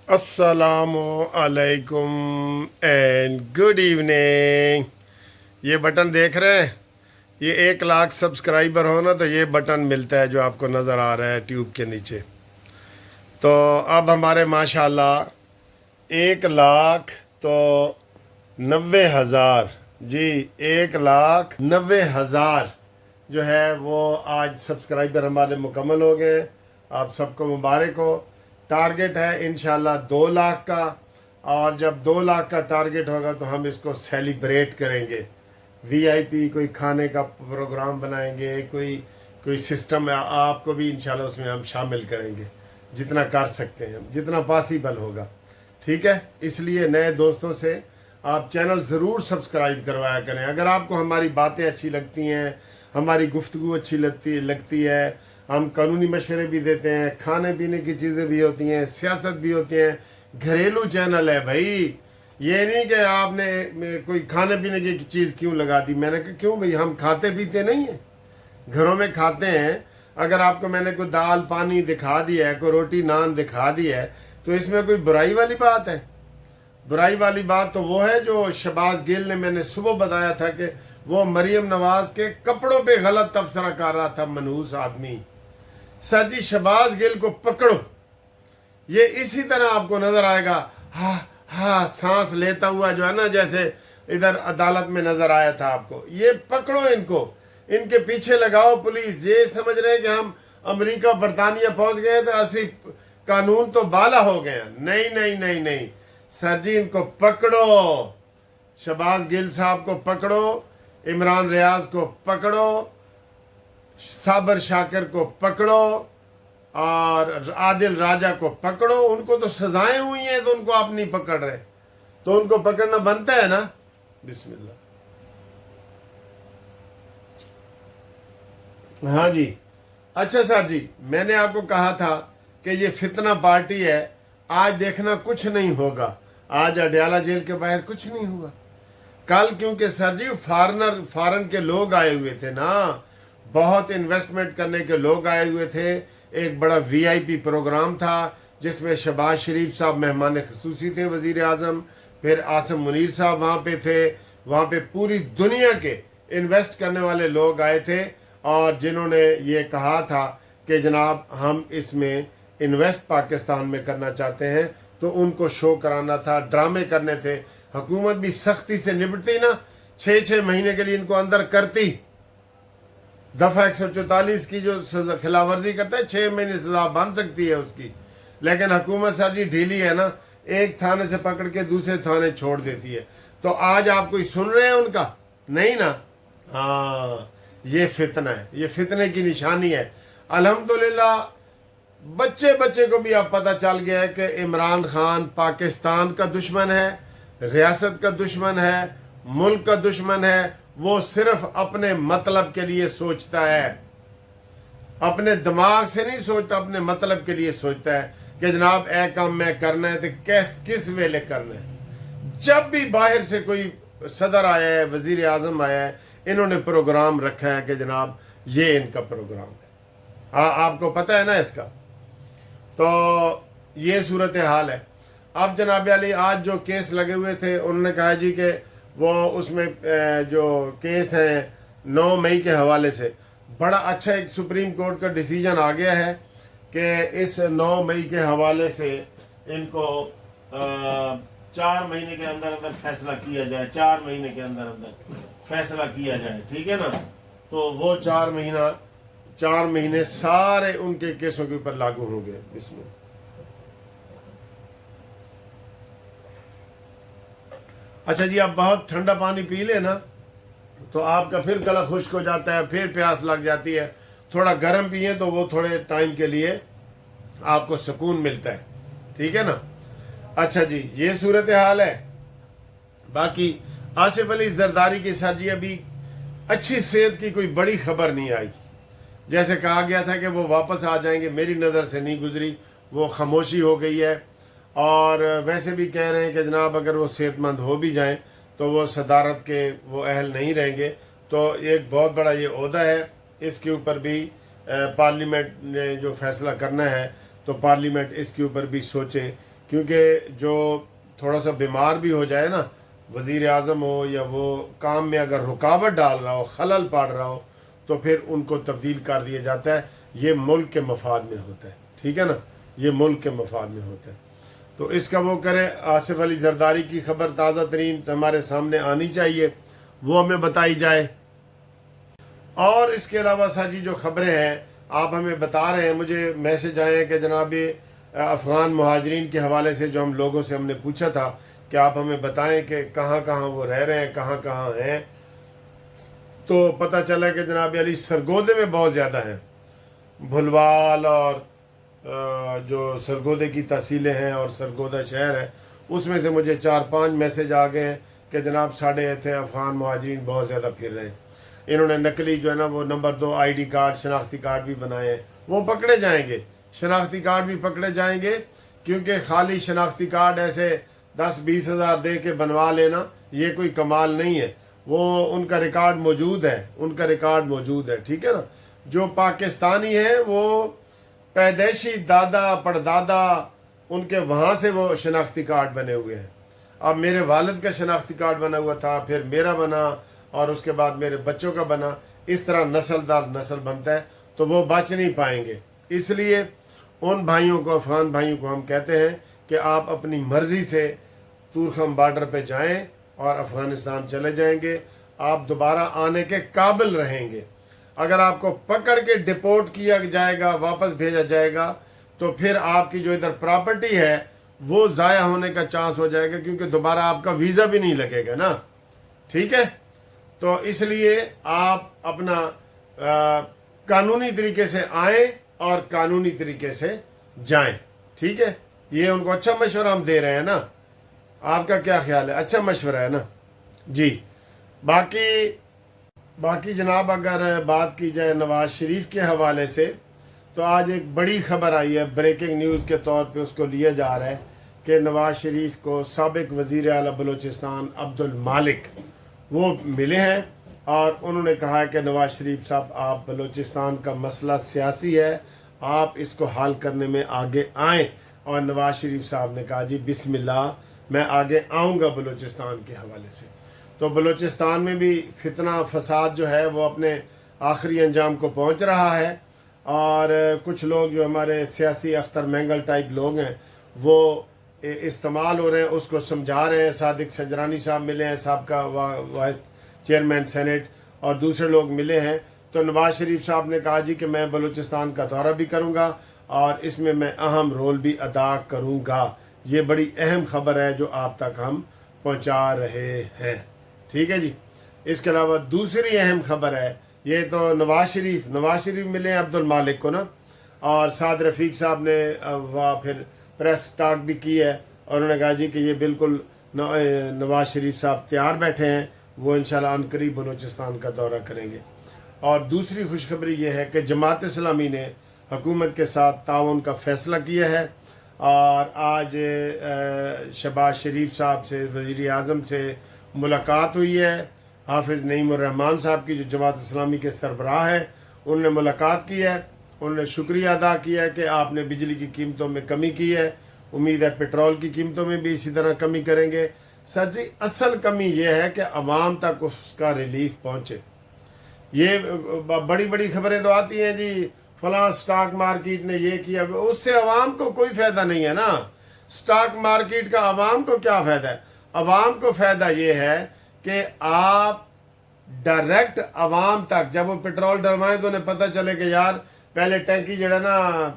अस्सलामु अलैकुम and good evening. ये बटन देख रहे हैं? ये 1 लाख सब्सक्राइबर हो ना तो ये बटन मिलता है जो आपको नज़र आ रहा है ट्यूब के नीचे। तो अब हमारे माशाल्लाह 1 लाख तो 90,000, जी 1,90,000 जो है वो आज सब्सक्राइबर हमारे मुकम्मल हो गए। आप सबको मुबारक हो। टारगेट है इंशाल्लाह 2 लाख का, और जब 2 लाख का टारगेट होगा तो हम इसको सेलिब्रेट करेंगे। वीआईपी कोई खाने का प्रोग्राम बनाएंगे, कोई कोई सिस्टम है, आपको भी इंशाल्लाह उसमें हम शामिल करेंगे, जितना कर सकते हैं, जितना पॉसिबल होगा। ठीक है, इसलिए नए दोस्तों से आप चैनल ज़रूर सब्सक्राइब करवाया करें। अगर आपको हमारी बातें अच्छी लगती हैं, हमारी गुफ्तगू अच्छी लगती है, हम कानूनी मशवरे भी देते हैं, खाने पीने की चीज़ें भी होती हैं, सियासत भी होती हैं, घरेलू चैनल है भाई। ये नहीं कि आपने कोई खाने पीने की चीज़ क्यों लगा दी। मैंने कहा क्यों भाई, हम खाते पीते नहीं हैं, घरों में खाते हैं। अगर आपको मैंने कोई दाल पानी दिखा दिया है, कोई रोटी नान दिखा दी है, तो इसमें कोई बुराई वाली बात है? बुराई वाली बात तो वो है जो शहबाज गिल ने, मैंने सुबह बताया था कि वो मरियम नवाज के कपड़ों पे गलत तबसरा कर रहा था, मनहूस आदमी। सर जी, शहबाज गिल को पकड़ो, ये इसी तरह आपको नजर आएगा, हा हा सांस लेता हुआ, जो है ना, जैसे इधर अदालत में नजर आया था आपको। ये पकड़ो इनको, इनके पीछे लगाओ पुलिस। ये समझ रहे हैं कि हम अमेरिका बरतानिया पहुंच गए तो ऐसी कानून तो बाला हो गए। नहीं नहीं नहीं नहीं सर जी, इनको पकड़ो, शहबाज गिल साहब को पकड़ो, इमरान रियाज को पकड़ो, साबर शाकिर को पकड़ो, और आदिल राजा को पकड़ो। उनको तो सजाएं हुई हैं तो उनको आप नहीं पकड़ रहे, तो उनको पकड़ना बनता है ना। बिस्मिल्लाह। हाँ जी, अच्छा सर जी, मैंने आपको कहा था कि ये फितना पार्टी है। आज देखना कुछ नहीं होगा, आज अडयाला जेल के बाहर कुछ नहीं हुआ। कल क्योंकि सर जी फॉरेन के लोग आए हुए थे ना, बहुत इन्वेस्टमेंट करने के लोग आए हुए थे। एक बड़ा वीआईपी प्रोग्राम था जिसमें शहबाज शरीफ साहब मेहमान खसूसी थे, वजीर आजम, फिर आसिम मुनीर साहब वहाँ पे थे। वहाँ पे पूरी दुनिया के इन्वेस्ट करने वाले लोग आए थे, और जिन्होंने ये कहा था कि जनाब हम इसमें इन्वेस्ट पाकिस्तान में करना चाहते हैं, तो उनको शो कराना था, ड्रामे करने थे। हुकूमत भी सख्ती से निपटती ना, 6-6 महीने के लिए इनको अंदर करती। दफा 144 की जो खिलाफ वर्जी करता है, 6 महीने सजा बन सकती है उसकी। लेकिन हुकूमत सर जी ढीली है ना, एक थाने से पकड़ के दूसरे थाने छोड़ देती है। तो आज आप कोई सुन रहे हैं उनका? नहीं ना। हाँ, ये फितना है, ये फितने की निशानी है। अल्हम्दुलिल्लाह बच्चे बच्चे को भी अब पता चल गया है कि इमरान खान पाकिस्तान का दुश्मन है, रियासत का दुश्मन है, मुल्क का दुश्मन है। वो सिर्फ अपने मतलब के लिए सोचता है, अपने दिमाग से नहीं सोचता, अपने मतलब के लिए सोचता है कि जनाब ए काम मैं करना है तो किस वेले करना है। जब भी बाहर से कोई सदर आया है, वजीर आजम आया है, इन्होंने प्रोग्राम रखा है कि जनाब ये इनका प्रोग्राम है। आपको पता है ना इसका। तो ये सूरत हाल है। अब जनाब अली आज जो केस लगे हुए थे, उन्होंने कहा जी कि वो उसमें जो केस है 9 मई के हवाले से बड़ा अच्छा एक सुप्रीम कोर्ट का डिसीजन आ गया है कि इस 9 मई के हवाले से इनको 4 महीने के अंदर अंदर फैसला किया जाए, 4 महीने के अंदर अंदर फैसला किया जाए। ठीक है ना। तो वो 4 महीने सारे उनके केसों के ऊपर लागू होंगे। इसमें अच्छा जी, आप बहुत ठंडा पानी पी ले ना तो आपका फिर गला खुश्क हो जाता है, फिर प्यास लग जाती है। थोड़ा गर्म पिए तो वो थोड़े टाइम के लिए आपको सुकून मिलता है। ठीक है ना। अच्छा जी, ये सूरत हाल है। बाकी आसिफ अली जरदारी की सर जी अभी अच्छी सेहत की कोई बड़ी खबर नहीं आई। जैसे कहा गया था कि वो वापस आ जाएंगे, मेरी नज़र से नहीं गुजरी, वो खामोशी हो गई है। और वैसे भी कह रहे हैं कि जनाब अगर वो सेहतमंद हो भी जाएं तो वो सदारत के वो अहल नहीं रहेंगे। तो एक बहुत बड़ा ये ओहदा है, इसके ऊपर भी पार्लियामेंट ने जो फैसला करना है तो पार्लियामेंट इसके ऊपर भी सोचे क्योंकि जो थोड़ा सा बीमार भी हो जाए ना, वज़ीर आज़म हो या वो काम में अगर रुकावट डाल रहा हो, खलल पाड़ रहा हो, तो फिर उनको तब्दील कर दिया जाता है। ये मुल्क के मफाद में होता है, ठीक है ना, ये मुल्क के मफाद में होता है। तो इसका वो करें। आसिफ अली जरदारी की खबर ताज़ा तरीन हमारे सामने आनी चाहिए, वो हमें बताई जाए। और इसके अलावा साजी जो खबरें हैं आप हमें बता रहे हैं, मुझे मैसेज आए हैं कि जनाब अफ़गान मुहाजिरीन के हवाले से जो हम लोगों से हमने पूछा था कि आप हमें बताएं कि कहाँ कहाँ वो रह रहे हैं, कहाँ कहाँ हैं, तो पता चला कि जनाब अली सरगोदे में बहुत ज़्यादा हैं। भुलवाल और जो सरगोदे की तहसीलें हैं और सरगोदा शहर है, उसमें से मुझे 4-5 मैसेज आ गए हैं कि जनाब साढ़े थे अफ़गान मुहाजिरीन बहुत ज़्यादा फिर रहे हैं। इन्होंने नकली जो है ना वो नंबर 2 ID कार्ड, शनाख्ती कार्ड भी बनाए हैं, वो पकड़े जाएंगे। शनाख्ती कार्ड भी पकड़े जाएंगे, क्योंकि खाली शनाख्ती कार्ड ऐसे 10-20 हज़ार दे के बनवा लेना ये कोई कमाल नहीं है। वो उनका रिकॉर्ड मौजूद है, उनका रिकॉर्ड मौजूद है, ठीक है ना। जो पाकिस्तानी है वो पैदाइशी दादा परदादा उनके वहाँ से वो शनाख्ती कार्ड बने हुए हैं। अब मेरे वालिद का शनाख्ती कार्ड बना हुआ था, फिर मेरा बना, और उसके बाद मेरे बच्चों का बना, इस तरह नस्ल दर नस्ल बनता है, तो वो बच नहीं पाएंगे। इसलिए उन भाइयों को, अफ़गान भाइयों को हम कहते हैं कि आप अपनी मर्ज़ी से तूरखम बॉर्डर पे जाएं और अफ़गानिस्तान चले जाएंगे, आप दोबारा आने के काबिल रहेंगे। अगर आपको पकड़ के डिपोर्ट किया जाएगा, वापस भेजा जाएगा, तो फिर आपकी जो इधर प्रॉपर्टी है वो ज़ाया होने का चांस हो जाएगा, क्योंकि दोबारा आपका वीज़ा भी नहीं लगेगा ना, ठीक है। तो इसलिए आप अपना कानूनी तरीके से आएँ और कानूनी तरीके से जाएं, ठीक है। ये उनको अच्छा मशवरा हम दे रहे हैं ना, आपका क्या ख्याल है? अच्छा मशवरा है ना जी। बाकी जनाब अगर बात की जाए नवाज शरीफ के हवाले से, तो आज एक बड़ी खबर आई है, ब्रेकिंग न्यूज़ के तौर पे उसको लिया जा रहा है कि नवाज शरीफ को साबिक वज़ीर आला बलूचिस्तान अब्दुल मालिक वो मिले हैं, और उन्होंने कहा है कि नवाज शरीफ साहब, आप बलूचिस्तान का मसला सियासी है, आप इसको हल करने में आगे आएँ। और नवाज शरीफ साहब ने कहा जी बिस्मिल्लाह, मैं आगे आऊँगा बलूचिस्तान के हवाले से। तो बलूचिस्तान में भी फितना फसाद जो है वो अपने आखिरी अंजाम को पहुँच रहा है, और कुछ लोग जो हमारे सियासी अख्तर मैंगल टाइप लोग हैं वो इस्तेमाल हो रहे हैं, उसको समझा रहे हैं। सादिक सजरानी साहब मिले हैं, साहब वाइस चेयरमैन सेनेट, और दूसरे लोग मिले हैं। तो नवाज शरीफ साहब ने कहा जी कि मैं बलूचिस्तान का दौरा भी करूंगा और इसमें मैं अहम रोल भी अदा करूंगा। ये बड़ी अहम खबर है जो आप तक हम पहुंचा रहे हैं, ठीक है जी। इसके अलावा दूसरी अहम खबर है, ये तो नवाज शरीफ मिले हैं अब्दुल मालिक को ना, और साद रफ़ीक साहब ने वह फिर प्रेस टॉक भी की है, और उन्होंने कहा जी कि ये बिल्कुल नवाज शरीफ साहब तैयार बैठे हैं, वो इंशाल्लाह अनकरीब बलूचिस्तान का दौरा करेंगे। और दूसरी खुशखबरी ये है कि जमात इस्लामी ने हुकूमत के साथ ताउन का फ़ैसला किया है, और आज शहबाज शरीफ साहब से, वज़ीर आज़म से मुलाकात हुई है। हाफिज़ नईमुर्रहमान साहब की जो जमात इस्लामी के सरबराह है, उन्होंने मुलाकात की है, उन्होंने शुक्रिया अदा किया है कि आपने बिजली की कीमतों में कमी की है, उम्मीद है पेट्रोल की कीमतों में भी इसी तरह कमी करेंगे। सर जी असल कमी यह है कि अवाम तक उसका रिलीफ पहुँचे। ये बड़ी बड़ी खबरें तो आती हैं जी, फलां स्टॉक मार्केट ने ये किया, उससे अवाम को कोई फ़ायदा नहीं है ना। स्टॉक मार्केट का अवाम को क्या फ़ायदा है? अवाम को फ़ायदा ये है कि आप डायरेक्ट अवाम तक जब वो पेट्रोल डलवाएं तो उन्हें पता चले कि यार पहले टैंकी जड़ा ना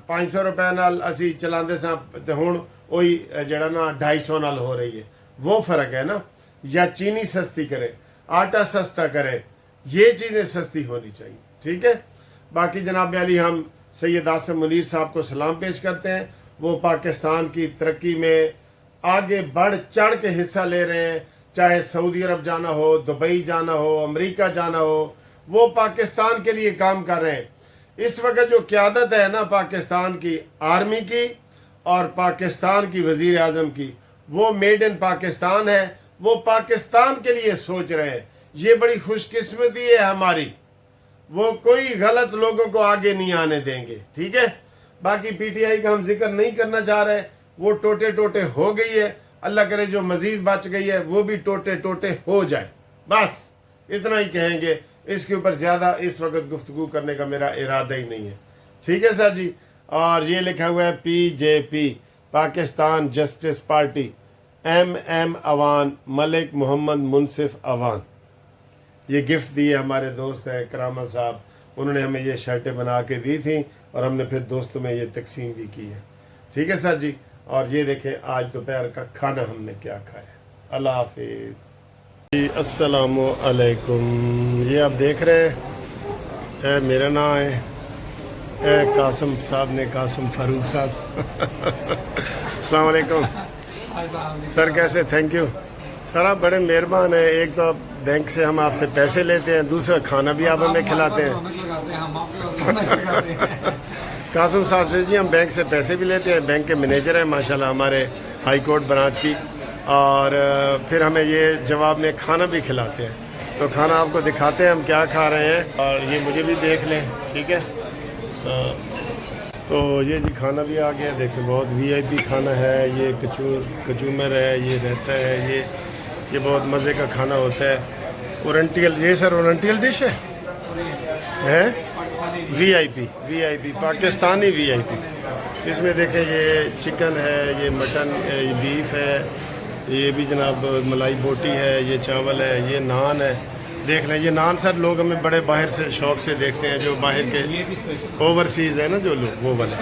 500 रुपए नाल असी चलाते सा, तो हुण वही जड़ा ना 250 नाल हो रही है। वो फ़र्क है ना। या चीनी सस्ती करे, आटा सस्ता करे, ये चीज़ें सस्ती होनी चाहिए, ठीक है। बाकी जनाब अली हम सैयद आसिम मुनीर साहब को सलाम पेश करते हैं। वो पाकिस्तान की तरक्की में आगे बढ़ चढ़ के हिस्सा ले रहे हैं, चाहे सऊदी अरब जाना हो, दुबई जाना हो, अमेरिका जाना हो, वो पाकिस्तान के लिए काम कर रहे हैं। इस वक्त जो क़यादत है ना पाकिस्तान की आर्मी की और पाकिस्तान की वज़ीर आज़म की, वो मेड इन पाकिस्तान है, वो पाकिस्तान के लिए सोच रहे हैं। ये बड़ी खुशकिस्मती है हमारी, वो कोई गलत लोगों को आगे नहीं आने देंगे, ठीक है। बाकी PTI का हम जिक्र नहीं करना चाह रहे, وہ ٹوٹے ٹوٹے ہو گئی ہے، اللہ کرے جو مزید بچ گئی ہے وہ بھی ٹوٹے ٹوٹے ہو جائے، بس اتنا ہی کہیں گے، اس کے اوپر زیادہ اس وقت گفتگو کرنے کا میرا ارادہ ہی نہیں ہے، ٹھیک ہے سر جی۔ اور یہ لکھا ہوا ہے PJP Pakistan justice party MM Awan Malik Muhammad Munsif Awan, یہ گفٹ دی ہے ہمارے دوست ہیں کرامہ صاحب، انہوں نے ہمیں یہ شرٹیں بنا کے دی تھیں اور ہم نے پھر دوستوں میں یہ تقسیم بھی کی ہے، ٹھیک ہے سر جی۔ اور یہ دیکھیں آج دوپہر کا کھانا ہم نے کیا کھایا، اللہ حافظ جی۔ السلام علیکم، یہ آپ دیکھ رہے ہیں میرا نام ہے قاسم صاحب نے، قاسم فاروق صاحب السلام علیکم سر، کیسے؟ تھینک یو سر، آپ بڑے مہربان ہیں، ایک تو آپ بینک سے ہم آپ سے پیسے لیتے ہیں، دوسرا کھانا بھی آپ ہمیں کھلاتے ہیں قاسم صاحب سے جی ہم بینک سے پیسے بھی لیتے ہیں، بینک کے مینیجر ہیں ماشاءاللہ ہمارے ہائی کورٹ برانچ کی، اور پھر ہمیں یہ جواب میں کھانا بھی کھلاتے ہیں، تو کھانا آپ کو دکھاتے ہیں ہم کیا کھا رہے ہیں، اور یہ مجھے بھی دیکھ لیں، ٹھیک ہے۔ تو یہ جی کھانا بھی آ گیا، دیکھیں بہت VIP کھانا ہے، یہ کچومر ہے، یہ رہتا ہے، یہ بہت مزے کا کھانا ہوتا ہے، اورنٹیل، یہ سر اورنٹیل ڈش ہے VIP پاکستانی VIP، اس میں دیکھیں یہ چکن ہے، یہ مٹن، یہ بیف ہے، یہ بھی جناب ملائی بوٹی ہے، یہ چاول ہے، یہ نان ہے، دیکھ لیں یہ نان سر لوگ ہمیں بڑے باہر سے شوق سے دیکھتے ہیں، جو باہر کے اوورسیز ہیں نا جو لوگ، وہ والے،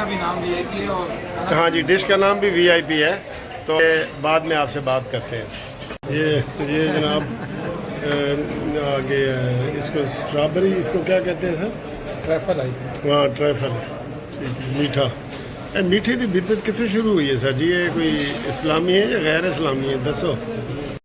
ہاں جی ڈش کا نام بھی VIP ہے، تو بعد میں آپ سے بات کرتے ہیں۔ یہ جناب آگے اس کو اسٹرابری، اس کو کیا کہتے ہیں سر؟ ٹریفل ہے، ہاں ٹریفل ہے، ٹھیک ہے، میٹھا، میٹھی کی بدت کتوں شروع ہوئی ہے سر جی؟ یہ کوئی اسلامی ہے یا غیر اسلامی ہے؟ دسو۔